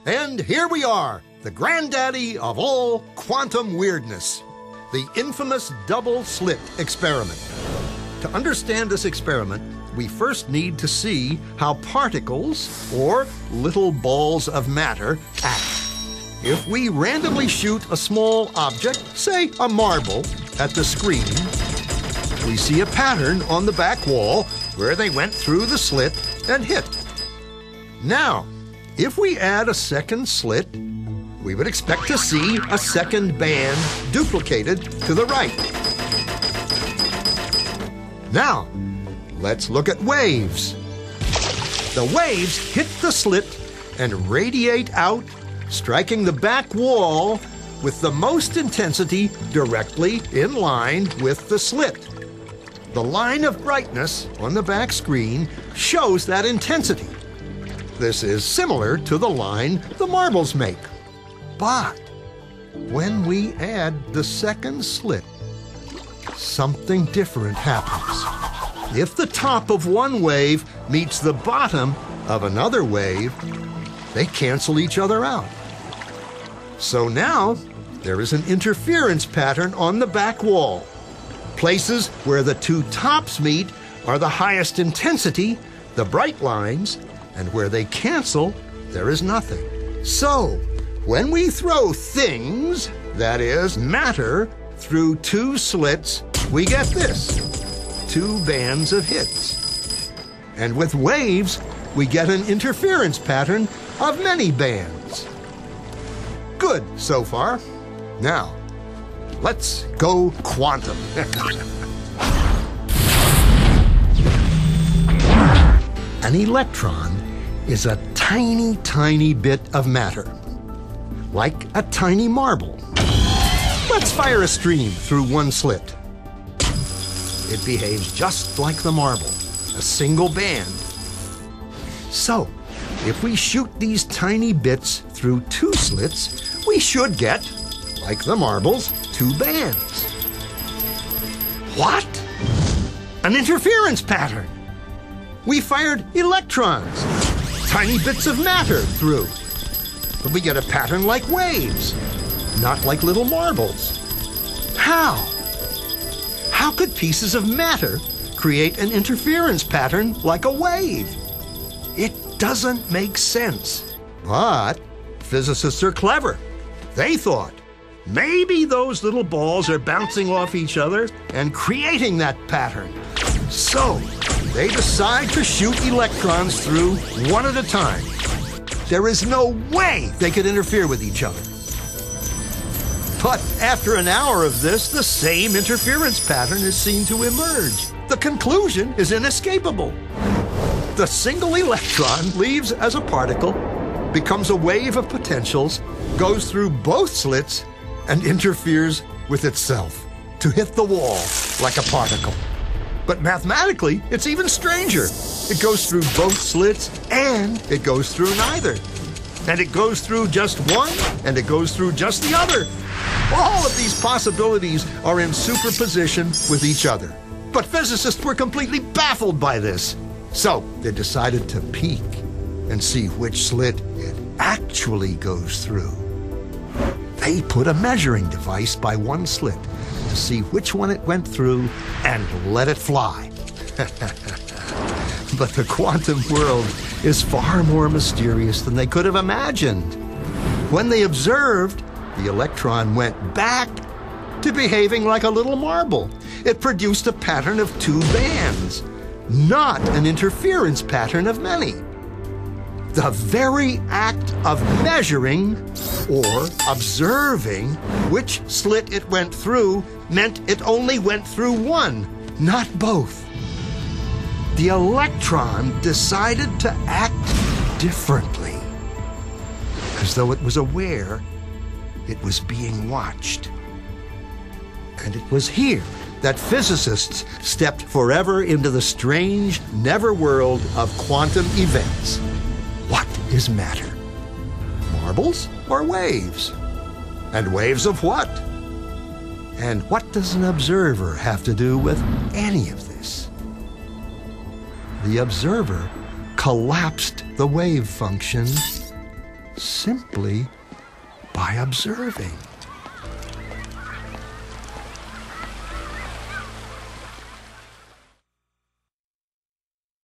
And here we are, the granddaddy of all quantum weirdness, the infamous double-slit experiment. To understand this experiment, we first need to see how particles, or little balls of matter, act. If we randomly shoot a small object, say a marble, at the screen, we see a pattern on the back wall where they went through the slit and hit. Now, if we add a second slit, we would expect to see a second band duplicated to the right. Now, let's look at waves. The waves hit the slit and radiate out, striking the back wall with the most intensity directly in line with the slit. The line of brightness on the back screen shows that intensity. This is similar to the line the marbles make. But when we add the second slit, something different happens. If the top of one wave meets the bottom of another wave, they cancel each other out. So now there is an interference pattern on the back wall. Places where the two tops meet are the highest intensity, the bright lines, and where they cancel, there is nothing. So, when we throw things, that is, matter, through two slits, we get this, two bands of hits. And with waves, we get an interference pattern of many bands. Good so far. Now, let's go quantum. An electron is a tiny, tiny bit of matter, like a tiny marble. Let's fire a stream through one slit. It behaves just like the marble, a single band. So, if we shoot these tiny bits through two slits, we should get, like the marbles, two bands. What? An interference pattern! We fired electrons, tiny bits of matter through. But we get a pattern like waves, not like little marbles. How? How could pieces of matter create an interference pattern like a wave? It doesn't make sense. But physicists are clever. They thought, maybe those little balls are bouncing off each other and creating that pattern. So, they decide to shoot electrons through one at a time. There is no way they could interfere with each other. But after an hour of this, the same interference pattern is seen to emerge. The conclusion is inescapable. The single electron leaves as a particle, becomes a wave of potentials, goes through both slits, and interferes with itself to hit the wall like a particle. But mathematically, it's even stranger. It goes through both slits, and it goes through neither. And it goes through just one, and it goes through just the other. All of these possibilities are in superposition with each other. But physicists were completely baffled by this. So they decided to peek and see which slit it actually goes through. They put a measuring device by one slit to see which one it went through and let it fly. But the quantum world is far more mysterious than they could have imagined. When they observed, the electron went back to behaving like a little marble. It produced a pattern of two bands, not an interference pattern of many. The very act of measuring or observing which slit it went through meant it only went through one, not both. The electron decided to act differently, as though it was aware it was being watched. And it was here that physicists stepped forever into the strange, never world of quantum events. What is matter? Marbles or waves? And waves of what? And what does an observer have to do with any of this? The observer collapsed the wave function simply by observing.